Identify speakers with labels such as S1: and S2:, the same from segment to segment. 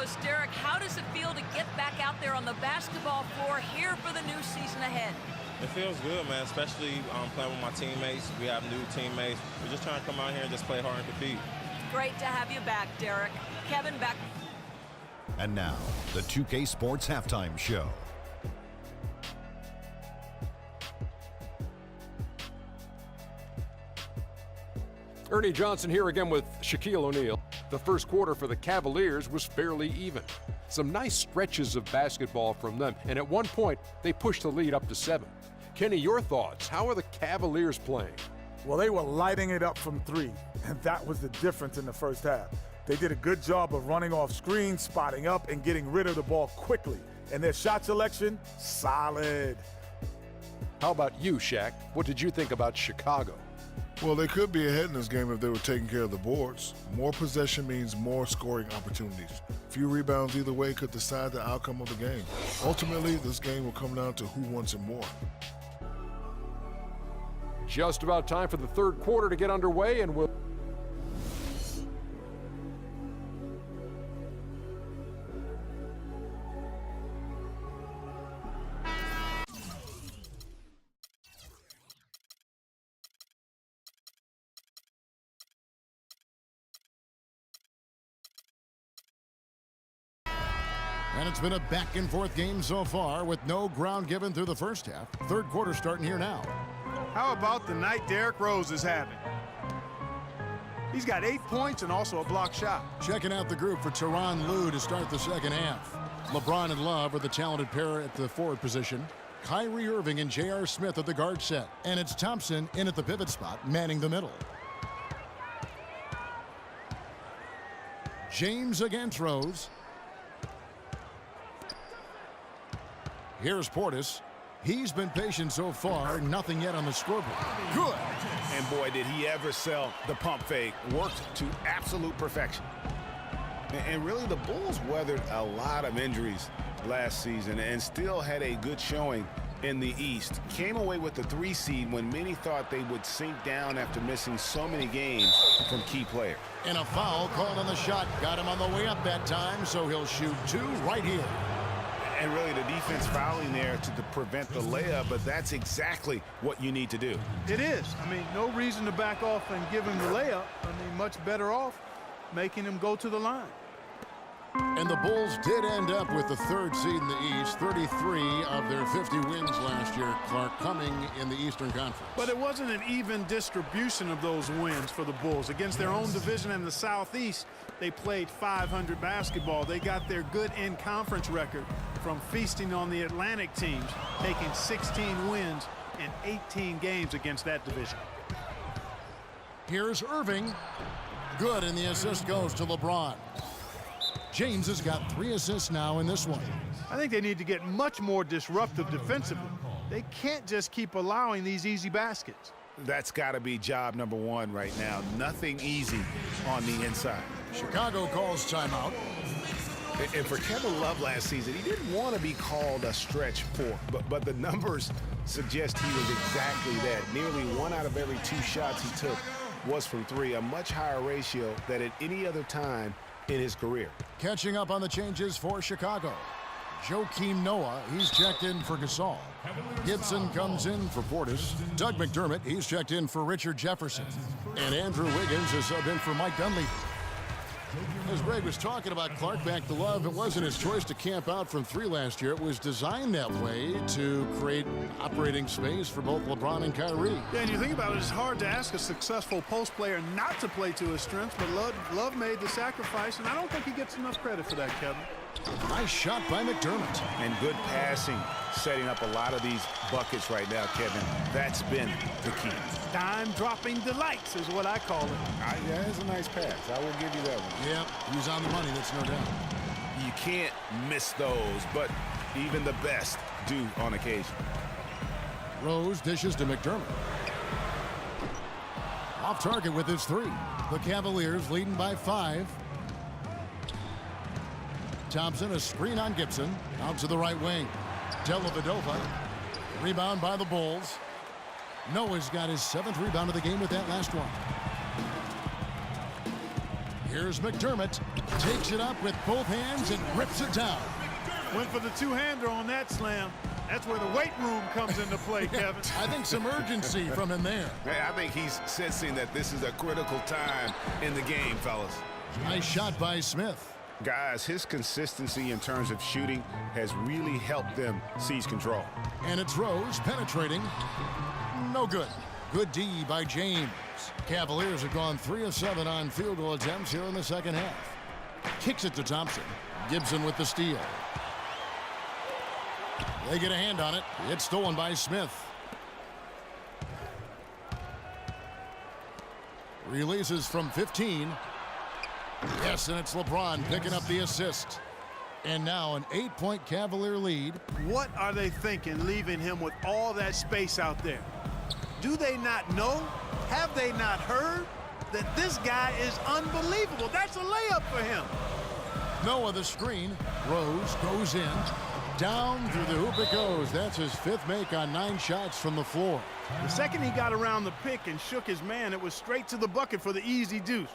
S1: us, Derek, how does it feel to get back out there on the basketball floor here for the new season ahead?
S2: It feels good, man, especially playing with my teammates. We have new teammates. We're just trying to come out here and just play hard and compete.
S1: Great to have you back, Derek. Kevin, back.
S3: And now, the 2K Sports Halftime Show.
S4: Ernie Johnson here again with Shaquille O'Neal. The first quarter for the Cavaliers was fairly even. Some nice stretches of basketball from them, and at one point, they pushed the lead up to 7. Kenny, your thoughts? How are the Cavaliers playing?
S5: Well, they were lighting it up from 3, and that was the difference in the first half. They did a good job of running off screens, spotting up, and getting rid of the ball quickly. And their shot selection, solid.
S4: How about you, Shaq? What did you think about Chicago?
S6: Well, they could be ahead in this game if they were taking care of the boards. More possession means more scoring opportunities. Few rebounds either way could decide the outcome of the game. Ultimately, this game will come down to who wants it more.
S4: Just about time for the third quarter to get underway, and we'll...
S7: And it's been a back-and-forth game so far with no ground given through the first half. Third quarter starting here now.
S8: How about the night Derrick Rose is having? He's got 8 points and also a block shot.
S7: Checking out the group for Tyronn Lue to start the second half. LeBron and Love are the talented pair at the forward position. Kyrie Irving and J.R. Smith at the guard set. And it's Thompson in at the pivot spot, manning the middle. James against Rose. Here's Portis. He's been patient so far, nothing yet on the scoreboard.
S9: Good. And boy, did he ever sell the pump fake. Worked to absolute perfection. And really, the Bulls weathered a lot of injuries last season and still had a good showing in the East. Came away with the 3 seed when many thought they would sink down after missing so many games from key players.
S7: And a foul called on the shot. Got him on the way up that time, so he'll shoot 2 right here.
S9: And really the defense fouling there to prevent the layup, but that's exactly what you need to do.
S8: It is. I mean, no reason to back off and give him the layup. I mean, much better off making him go to the line.
S7: And the Bulls did end up with the 3rd seed in the East. 33 of their 50 wins last year, Clark, coming in the Eastern Conference.
S8: But it wasn't an even distribution of those wins for the Bulls. Against their own division in the Southeast, they played 500 basketball. They got their good in-conference record from feasting on the Atlantic teams, taking 16 wins in 18 games against that division.
S7: Here's Irving. Good, and the assist goes to LeBron. James has got 3 assists now in this one.
S8: I think they need to get much more disruptive defensively. They can't just keep allowing these easy baskets.
S9: That's got to be job number 1 right now. Nothing easy on the inside.
S7: Chicago calls timeout.
S9: And for Kevin Love last season, he didn't want to be called a stretch 4, but the numbers suggest he was exactly that. Nearly 1 out of every 2 shots he took was from 3, a much higher ratio than at any other time in his career.
S7: Catching up on the changes for Chicago. Joakim Noah, he's checked in for Gasol. Gibson comes in for Portis. Doug McDermott, he's checked in for Richard Jefferson. And Andrew Wiggins is subbed in for Mike Dunleavy. As Greg was talking about Clark back to Love, it wasn't his choice to camp out from 3 last year. It was designed that way to create operating space for both LeBron and Kyrie.
S8: Yeah, and you think about it, it's hard to ask a successful post player not to play to his strengths, but Love made the sacrifice, and I don't think he gets enough credit for that, Kevin.
S7: Nice shot by McDermott.
S9: And good passing, setting up a lot of these buckets right now, Kevin. That's been the key.
S8: Dime-dropping delights is what I call it.
S9: Yeah, that's a nice pass. I will give you that one.
S7: Yeah, he's on the money, that's no doubt.
S9: You can't miss those, but even the best do on occasion.
S7: Rose dishes to McDermott. Off target with his 3. The Cavaliers leading by 5. Thompson, a screen on Gibson. Out to the right wing. Dellavedova. Rebound by the Bulls. Noah's got his 7th rebound of the game with that last one. Here's McDermott. Takes it up with both hands and rips it down.
S8: Went for the two-hander on that slam. That's where the weight room comes into play, Kevin.
S7: I think some urgency from him there.
S9: I think he's sensing that this is a critical time in the game, fellas.
S7: Nice shot by Smith.
S9: Guys, his consistency in terms of shooting has really helped them seize control.
S7: And it's Rose penetrating. No good. Good D by James. Cavaliers have gone 3 of 7 on field goal attempts here in the second half. Kicks it to Thompson. Gibson with the steal. They get a hand on it. It's stolen by Smith. Releases from 15. Yes, and it's LeBron picking up the assist. And now an 8-point Cavalier lead.
S8: What are they thinking, leaving him with all that space out there? Do they not know? Have they not heard that this guy is unbelievable? That's a layup for him.
S7: Noah the screen. Rose goes in. Down through the hoop it goes. That's his 5th make on 9 shots from the floor.
S8: The second he got around the pick and shook his man, it was straight to the bucket for the easy deuce.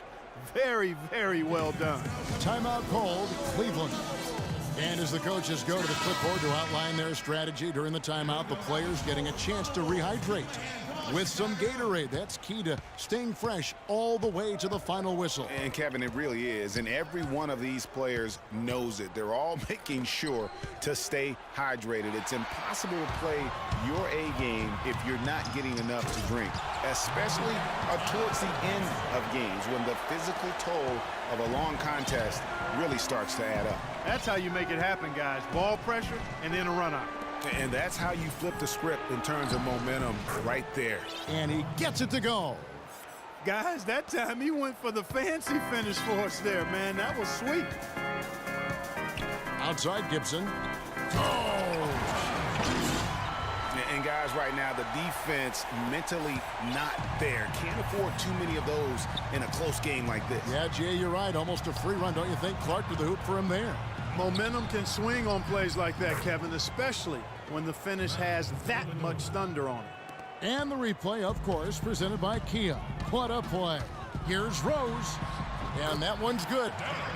S8: Very, very well done.
S7: Timeout called, Cleveland. And as the coaches go to the clipboard to outline their strategy during the timeout, the players getting a chance to rehydrate with some Gatorade. That's key to staying fresh all the way to the final whistle.
S9: And Kevin, it really is. And every one of these players knows it. They're all making sure to stay hydrated. It's impossible to play your A game if you're not getting enough to drink, especially towards the end of games when the physical toll of a long contest really starts to add up.
S8: That's how you make it happen, guys. Ball pressure and then a run out.
S9: And that's how you flip the script in terms of momentum right there.
S7: And he gets it to go.
S8: Guys, that time he went for the fancy finish for us there, man. That was sweet.
S7: Outside Gibson. Oh!
S9: And guys, right now, the defense mentally not there. Can't afford too many of those in a close game like this.
S7: Yeah, Jay, you're right. Almost a free run, don't you think? Clark to the hoop for him there.
S8: Momentum can swing on plays like that, Kevin, especially when the finish has that much thunder on it.
S7: And the replay, of course, presented by Kia. What a play. Here's Rose. And that one's good.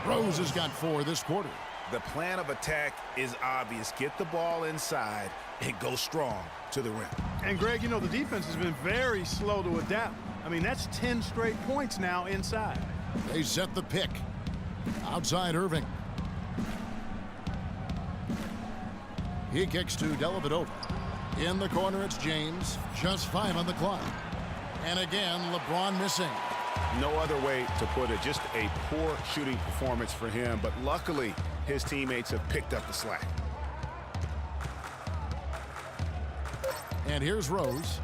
S7: Rose has got 4 this quarter.
S9: The plan of attack is obvious. Get the ball inside and go strong to the rim.
S8: And, Greg, you know, the defense has been very slow to adapt. I mean, that's 10 straight points now inside.
S7: They set the pick. Outside Irving. He kicks to Dellavedova. In the corner, it's James. Just 5 on the clock. And again, LeBron missing.
S9: No other way to put it. Just a poor shooting performance for him. But luckily, his teammates have picked up the slack.
S7: And here's Rose.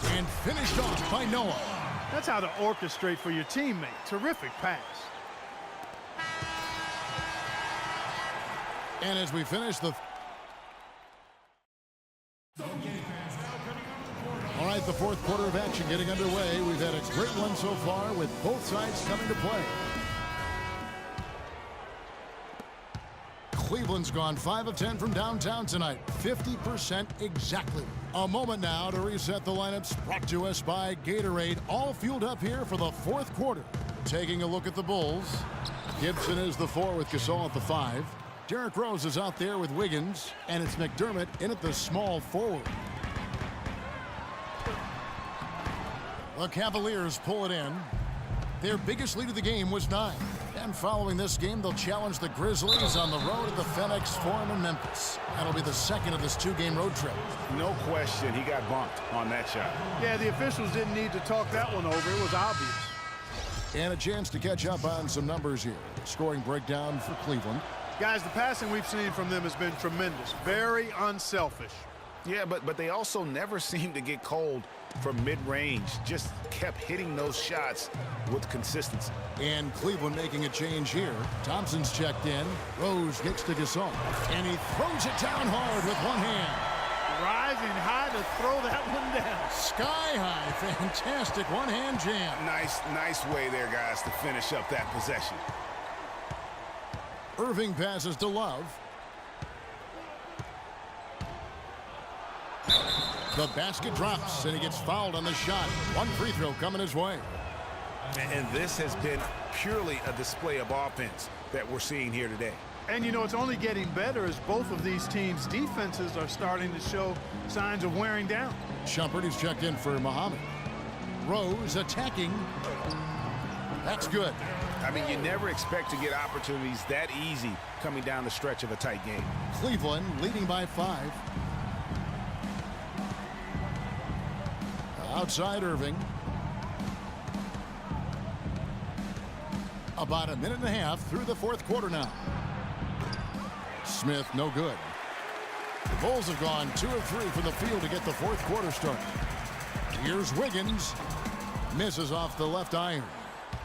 S7: And finished off by Noah.
S8: That's how to orchestrate for your teammate. Terrific pass.
S7: And as we finish the... All right, the 4th quarter of action getting underway. We've had a great one so far with both sides coming to play. Cleveland's gone 5 of 10 from downtown tonight. 50% exactly. A moment now to reset the lineups, brought to us by Gatorade. All fueled up here for the 4th quarter. Taking a look at the Bulls. Gibson is the 4 with Gasol at the 5. Derrick Rose is out there with Wiggins, and it's McDermott in at the small forward. The Cavaliers pull it in. Their biggest lead of the game was 9. And following this game, they'll challenge the Grizzlies on the road at the FedEx Forum in Memphis. That'll be the second of this 2-game road trip.
S9: No question, he got bumped on that shot.
S8: Yeah, the officials didn't need to talk that one over. It was obvious.
S7: And a chance to catch up on some numbers here. Scoring breakdown for Cleveland.
S8: Guys, the passing we've seen from them has been tremendous. Very unselfish.
S9: Yeah, but they also never seem to get cold from mid-range. Just kept hitting those shots with consistency.
S7: And Cleveland making a change here. Thompson's checked in. Rose gets to Gasol. And he throws it down hard with one hand.
S8: Rising high to throw that one down.
S7: Sky high. Fantastic one-hand jam.
S9: Nice way there, guys, to finish up that possession.
S7: Irving passes to Love. The basket drops, and he gets fouled on the shot. One free throw coming his way.
S9: And this has been purely a display of offense that we're seeing here today.
S8: And, you know, it's only getting better as both of these teams' defenses are starting to show signs of wearing down.
S7: Shumpert is checked in for Muhammad. Rose attacking. That's good.
S9: I mean, you never expect to get opportunities that easy coming down the stretch of a tight game.
S7: Cleveland leading by 5. Outside Irving. About a minute and a half through the fourth quarter now. Smith, no good. The Bulls have gone 2 of 3 from the field to get the fourth quarter started. Here's Wiggins. Misses off the left iron.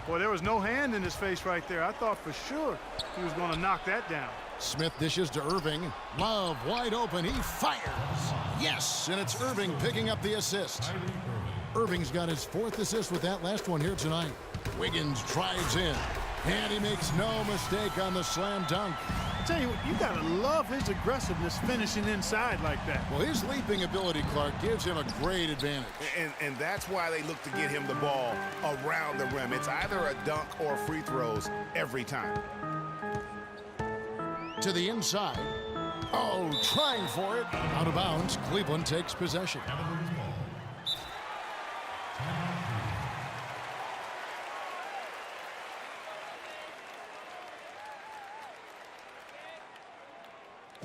S8: Boy, there was no hand in his face right there. I thought for sure he was going to knock that down.
S7: Smith dishes to Irving. Love wide open. He fires. Yes, and it's Irving picking up the assist. Irving's got his 4th assist with that last one here tonight. Wiggins drives in, and he makes no mistake on the slam dunk.
S8: I tell you what, you got to love his aggressiveness finishing inside like that.
S7: Well, his leaping ability, Clark, gives him a great advantage.
S9: And that's why they look to get him the ball around the rim. It's either a dunk or free throws every time.
S7: To the inside. Oh, trying for it. Out of bounds. Cleveland takes possession.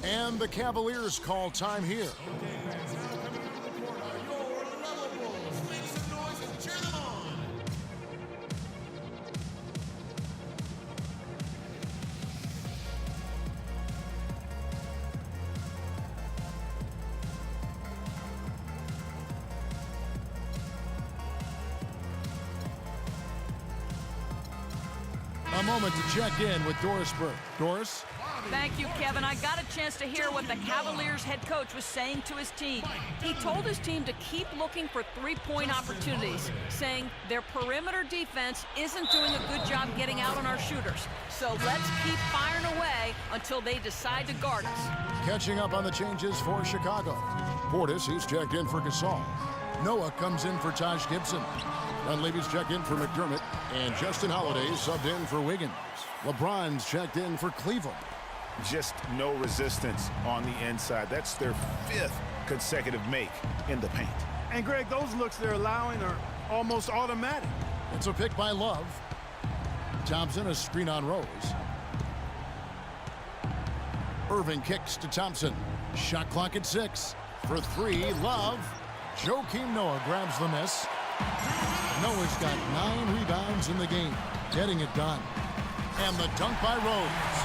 S7: And the Cavaliers call time here. A moment to check in with Doris Burke. Doris?
S1: Thank you, Kevin. I got a chance to hear what the Cavaliers head coach was saying to his team. He told his team to keep looking for three-point opportunities, saying their perimeter defense isn't doing a good job getting out on our shooters. So let's keep firing away until they decide to guard us.
S7: Catching up on the changes for Chicago. Portis, he's checked in for Gasol. Noah comes in for Taj Gibson. Dunleavy's checked in for McDermott. And Justin Holiday subbed in for Wiggins. LeBron's checked in for Cleveland.
S9: Just no resistance on the inside. That's their 5th consecutive make in the paint.
S8: And, Greg, those looks they're allowing are almost automatic.
S7: It's a pick by Love. Thompson, a screen on Rose. Irving kicks to Thompson. Shot clock at 6. For 3, Love. Joakim Noah grabs the miss. Noah's got 9 rebounds in the game, getting it done. And the dunk by Rose.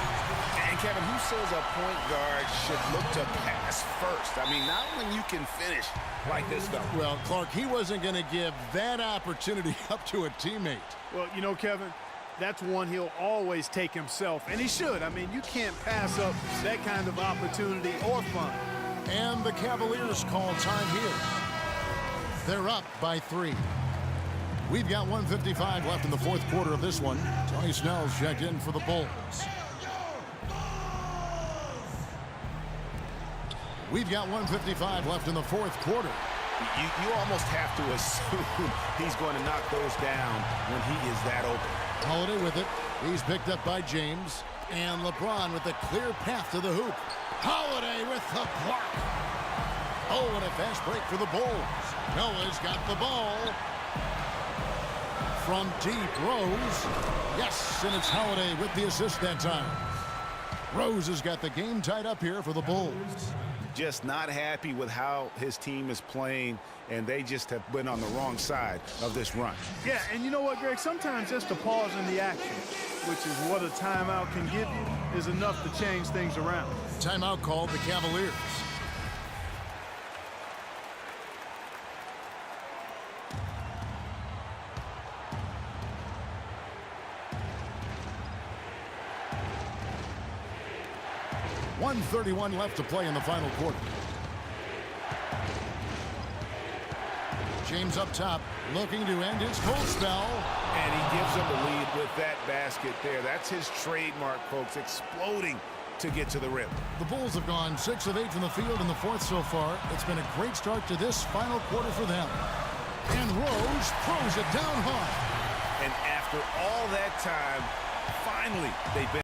S9: And Kevin, who says a point guard should look to pass first? I mean, not when you can finish like this, though.
S7: Well, Clark, he wasn't going to give that opportunity up to a teammate.
S8: Well, you know, Kevin, that's one he'll always take himself, and he should. I mean, you can't pass up that kind of opportunity or fun.
S7: And the Cavaliers call time here. They're up by 3. We've got 1:55 left in the fourth quarter of this one. Tony Snell's checked in for the Bulls. We've got 1:55 left in the fourth quarter.
S9: You almost have to assume he's going to knock those down when he is that open.
S7: Holiday with it. He's picked up by James. And LeBron with a clear path to the hoop. Holiday with the block. Oh, and a fast break for the Bulls. Noah's got the ball. From deep, Rose. Yes, and it's Holiday with the assist that time. Rose has got the game tied up here for the Bulls.
S9: Just not happy with how his team is playing, and they just have been on the wrong side of this run.
S8: Yeah, and you know what, Greg? Sometimes just a pause in the action, which is what a timeout can give you, is enough to change things around.
S7: Timeout called the Cavaliers. .131 left to play in the final quarter. James up top, looking to end his cold spell.
S9: And he gives them the lead with that basket there. That's his trademark, folks, exploding to get to the rim.
S7: The Bulls have gone 6 of 8 from the field in the fourth so far. It's been a great start to this final quarter for them. And Rose throws it down hard.
S9: An After all that time, finally, they've been